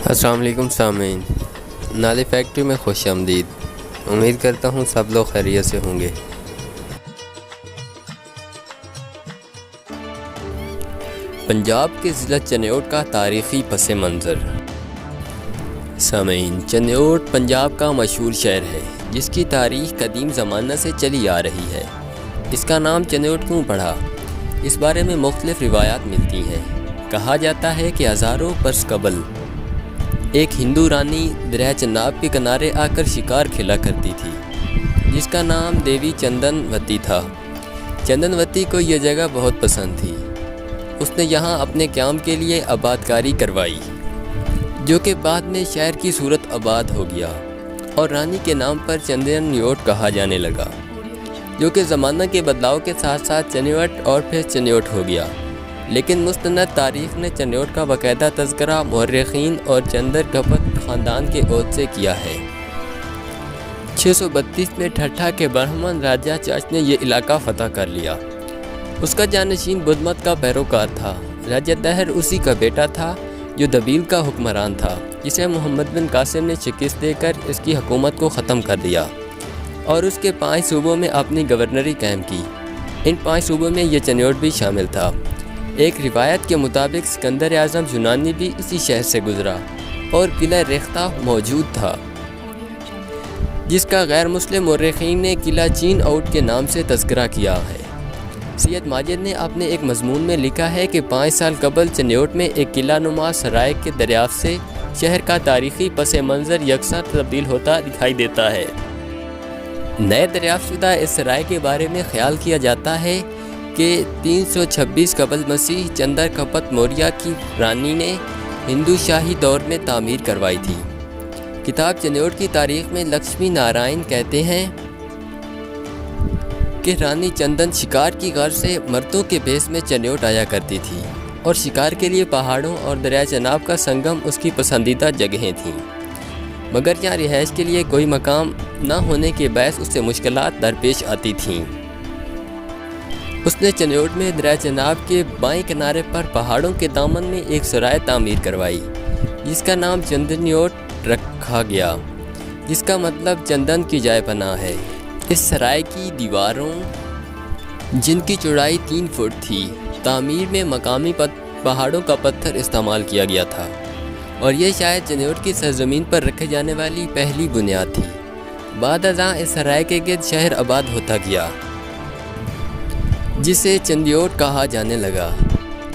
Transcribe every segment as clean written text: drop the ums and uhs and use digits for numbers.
السلام علیکم سامعین، نالی فیکٹری میں خوش آمدید۔ امید کرتا ہوں سب لوگ خیریت سے ہوں گے۔ پنجاب کے ضلع چنیوٹ کا تاریخی پس منظر۔ سامعین، چنیوٹ پنجاب کا مشہور شہر ہے جس کی تاریخ قدیم زمانہ سے چلی آ رہی ہے۔ اس کا نام چنیوٹ کیوں پڑا، اس بارے میں مختلف روایات ملتی ہیں۔ کہا جاتا ہے کہ ہزاروں برس قبل ایک ہندو رانی دریا چناب کے کنارے آ کر شکار کھیلا کرتی تھی جس کا نام دیوی چندن وتی تھا۔ چندن وتی کو یہ جگہ بہت پسند تھی۔ اس نے یہاں اپنے قیام کے لیے آبادکاری کروائی جو کہ بعد میں شہر کی صورت آباد ہو گیا اور رانی کے نام پر چندنیوٹ کہا جانے لگا، جو کہ زمانہ کے بدلاؤ کے ساتھ ساتھ چنیوٹ اور پھر چنیوٹ ہو گیا۔ لیکن مستند تاریخ نے چنیوٹ کا باقاعدہ تذکرہ مورخین اور چندر گپت خاندان کے عہد سے کیا ہے۔ 632 میں ٹھٹھا کے برہمن راجہ چاچ نے یہ علاقہ فتح کر لیا۔ اس کا جانشین بدھ مت کا پیروکار تھا۔ راجہ دہر اسی کا بیٹا تھا جو دبیل کا حکمران تھا، جسے محمد بن قاسم نے شکست دے کر اس کی حکومت کو ختم کر دیا اور اس کے 5 صوبوں میں اپنی گورنری قائم کی۔ ان 5 صوبوں میں یہ چنیوٹ بھی شامل تھا۔ ایک روایت کے مطابق سکندر اعظم یونانی بھی اسی شہر سے گزرا اور قلعہ ریختہ موجود تھا جس کا غیر مسلم مورخین نے قلعہ چین اوٹ کے نام سے تذکرہ کیا ہے۔ سید ماجد نے اپنے ایک مضمون میں لکھا ہے کہ 5 سال قبل چنیوٹ میں ایک قلعہ نما سرائے کے دریافت سے شہر کا تاریخی پس منظر یکساں تبدیل ہوتا دکھائی دیتا ہے۔ نئے دریافت شدہ اس سرائے کے بارے میں خیال کیا جاتا ہے کہ 326 قبل مسیح چندر کپت موریہ کی رانی نے ہندو شاہی دور میں تعمیر کروائی تھی۔ کتاب چنیوٹ کی تاریخ میں لکشمی نارائن کہتے ہیں کہ رانی چندن شکار کی غرض سے مردوں کے بیس میں چنیوٹ آیا کرتی تھی اور شکار کے لیے پہاڑوں اور دریا چناب کا سنگم اس کی پسندیدہ جگہیں تھیں، مگر یہاں رہائش کے لیے کوئی مقام نہ ہونے کے باعث اس سے مشکلات درپیش آتی تھیں۔ اس نے چنیوٹ میں دریا چناب کے بائیں کنارے پر پہاڑوں کے دامن میں ایک سرائے تعمیر کروائی جس کا نام چندنیوٹ رکھا گیا، جس کا مطلب چندن کی جائے پناہ ہے۔ اس سرائے کی دیواروں، جن کی چوڑائی 3 فٹ تھی، تعمیر میں مقامی پہاڑوں کا پتھر استعمال کیا گیا تھا اور یہ شاید چنیوٹ کی سرزمین پر رکھے جانے والی پہلی بنیاد تھی۔ بعد ازاں اس سرائے کے گرد شہر آباد ہوتا گیا جسے چندیوٹ کہا جانے لگا،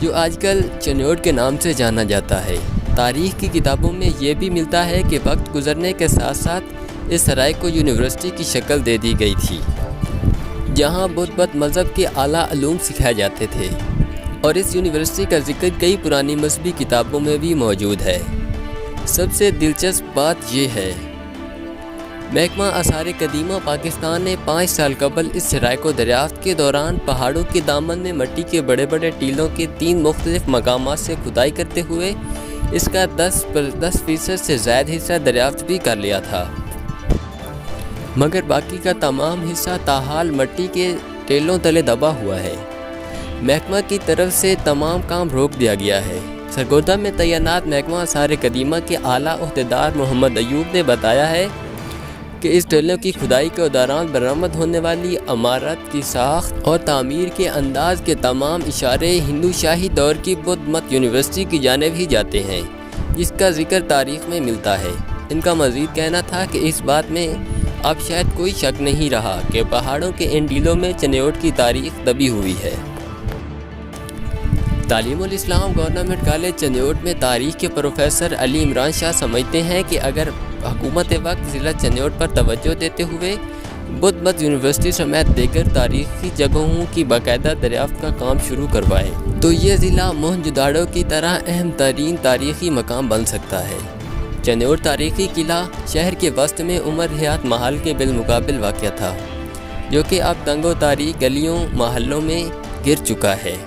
جو آج کل چنیوٹ کے نام سے جانا جاتا ہے۔ تاریخ کی کتابوں میں یہ بھی ملتا ہے کہ وقت گزرنے کے ساتھ ساتھ اس سرائے کو یونیورسٹی کی شکل دے دی گئی تھی، جہاں بدھ مت مذہب کے اعلیٰ علوم سکھائے جاتے تھے، اور اس یونیورسٹی کا ذکر کئی پرانی مذہبی کتابوں میں بھی موجود ہے۔ سب سے دلچسپ بات یہ ہے محکمہ آثار قدیمہ پاکستان نے 5 سال قبل اس سرائے کو دریافت کے دوران پہاڑوں کے دامن میں مٹی کے بڑے بڑے ٹیلوں کے 3 مختلف مقامات سے کھدائی کرتے ہوئے اس کا 10% سے زائد حصہ دریافت بھی کر لیا تھا، مگر باقی کا تمام حصہ تاحال مٹی کے ٹیلوں تلے دبا ہوا ہے۔ محکمہ کی طرف سے تمام کام روک دیا گیا ہے۔ سرگودہ میں تعینات محکمہ آثار قدیمہ کے اعلیٰ عہدیدار محمد ایوب نے بتایا ہے کہ اس ٹیلوں کی کھدائی کے دوران برآمد ہونے والی عمارت کی ساخت اور تعمیر کے انداز کے تمام اشارے ہندو شاہی دور کی بدھ مت یونیورسٹی کی جانب ہی جاتے ہیں، جس کا ذکر تاریخ میں ملتا ہے۔ ان کا مزید کہنا تھا کہ اس بات میں اب شاید کوئی شک نہیں رہا کہ پہاڑوں کے ان ٹیلوں میں چنیوٹ کی تاریخ دبی ہوئی ہے۔ تعلیم الاسلام گورنمنٹ کالج چنیوٹ میں تاریخ کے پروفیسر علی عمران شاہ سمجھتے ہیں کہ اگر حکومت وقت ضلع چنیوٹ پر توجہ دیتے ہوئے بدھ مت یونیورسٹی سمیت دیگر تاریخی جگہوں کی باقاعدہ دریافت کا کام شروع کروائے تو یہ ضلع موہنجوداڑو کی طرح اہم ترین تاریخی مقام بن سکتا ہے۔ چنیوٹ تاریخی قلعہ شہر کے وسط میں عمر حیات محل کے بالمقابل واقع تھا، جو کہ اب تنگ و تاریک گلیوں محلوں میں گر چکا ہے۔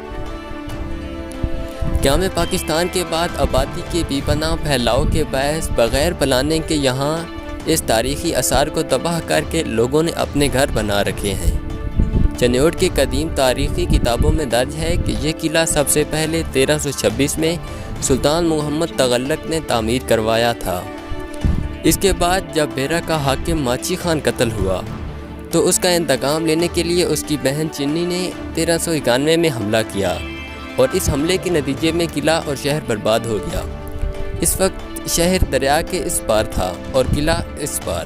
قیام پاکستان کے بعد آبادی کے بے پناہ پھیلاؤ کے باعث بغیر پلاننگ کے یہاں اس تاریخی آثار کو تباہ کر کے لوگوں نے اپنے گھر بنا رکھے ہیں۔ چنیوٹ کی قدیم تاریخی کتابوں میں درج ہے کہ یہ قلعہ سب سے پہلے 1326 میں سلطان محمد تغلق نے تعمیر کروایا تھا۔ اس کے بعد جب بیرہ کا حاکم ماچی خان قتل ہوا تو اس کا انتقام لینے کے لیے اس کی بہن چنی نے 1391 میں حملہ کیا اور اس حملے کے نتیجے میں قلعہ اور شہر برباد ہو گیا۔ اس وقت شہر دریا کے اس پار تھا اور قلعہ اس پار۔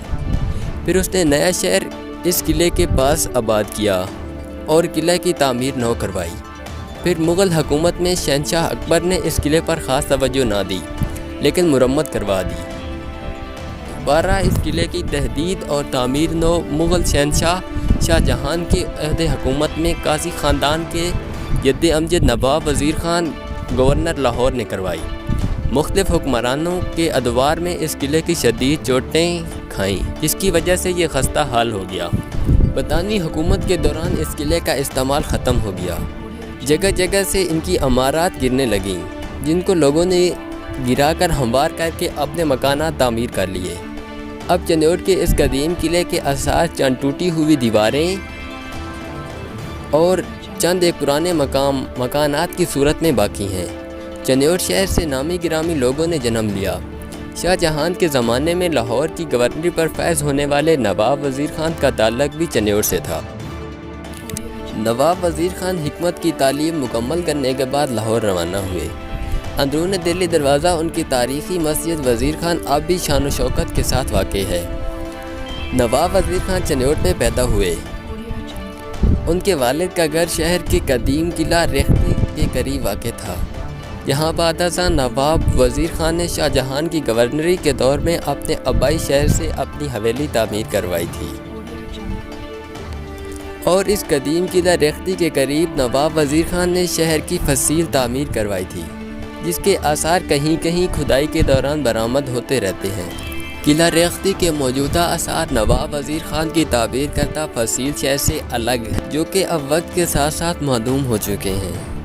پھر اس نے نیا شہر اس قلعے کے پاس آباد کیا اور قلعہ کی تعمیر نو کروائی۔ پھر مغل حکومت میں شہنشاہ اکبر نے اس قلعے پر خاص توجہ نہ دی لیکن مرمت کروا دی۔ دوبارہ اس قلعے کی تجدید اور تعمیر نو مغل شہنشاہ شاہ جہان کے عہد حکومت میں قاضی خاندان کے جد امجد نواب وزیر خان گورنر لاہور نے کروائی۔ مختلف حکمرانوں کے ادوار میں اس قلعے کی شدید چوٹیں کھائیں جس کی وجہ سے یہ خستہ حال ہو گیا۔ برطانوی حکومت کے دوران اس قلعے کا استعمال ختم ہو گیا۔ جگہ جگہ سے ان کی عمارات گرنے لگیں جن کو لوگوں نے گرا کر ہموار کر کے اپنے مکانات تعمیر کر لیے۔ اب چنیوٹ کے اس قدیم قلعے کے آثار چند ٹوٹی ہوئی دیواریں اور چند ایک پرانے مکانات کی صورت میں باقی ہیں۔ چنیوٹ شہر سے نامی گرامی لوگوں نے جنم لیا۔ شاہ جہان کے زمانے میں لاہور کی گورنری پر فیض ہونے والے نواب وزیر خان کا تعلق بھی چنیوٹ سے تھا۔ نواب وزیر خان حکمت کی تعلیم مکمل کرنے کے بعد لاہور روانہ ہوئے۔ اندرون دلی دروازہ ان کی تاریخی مسجد وزیر خان اب بھی شان و شوکت کے ساتھ واقع ہے۔ نواب وزیر خان چنیوٹ میں پیدا ہوئے۔ ان کے والد کا گھر شہر کے قدیم قلعہ ریختی کے قریب واقع تھا، جہاں بعد ازاں نواب وزیر خان نے شاہ جہان کی گورنری کے دور میں اپنے آبائی شہر سے اپنی حویلی تعمیر کروائی تھی۔ اور اس قدیم قلعہ ریختی کے قریب نواب وزیر خان نے شہر کی فصیل تعمیر کروائی تھی، جس کے آثار کہیں کہیں کھدائی کے دوران برآمد ہوتے رہتے ہیں۔ قلعہ ریختی کے موجودہ آثار نواب وزیر خان کی تعمیر کردہ فصیل شہر سے الگ ہیں، جو کہ اب وقت کے ساتھ ساتھ معدوم ہو چکے ہیں۔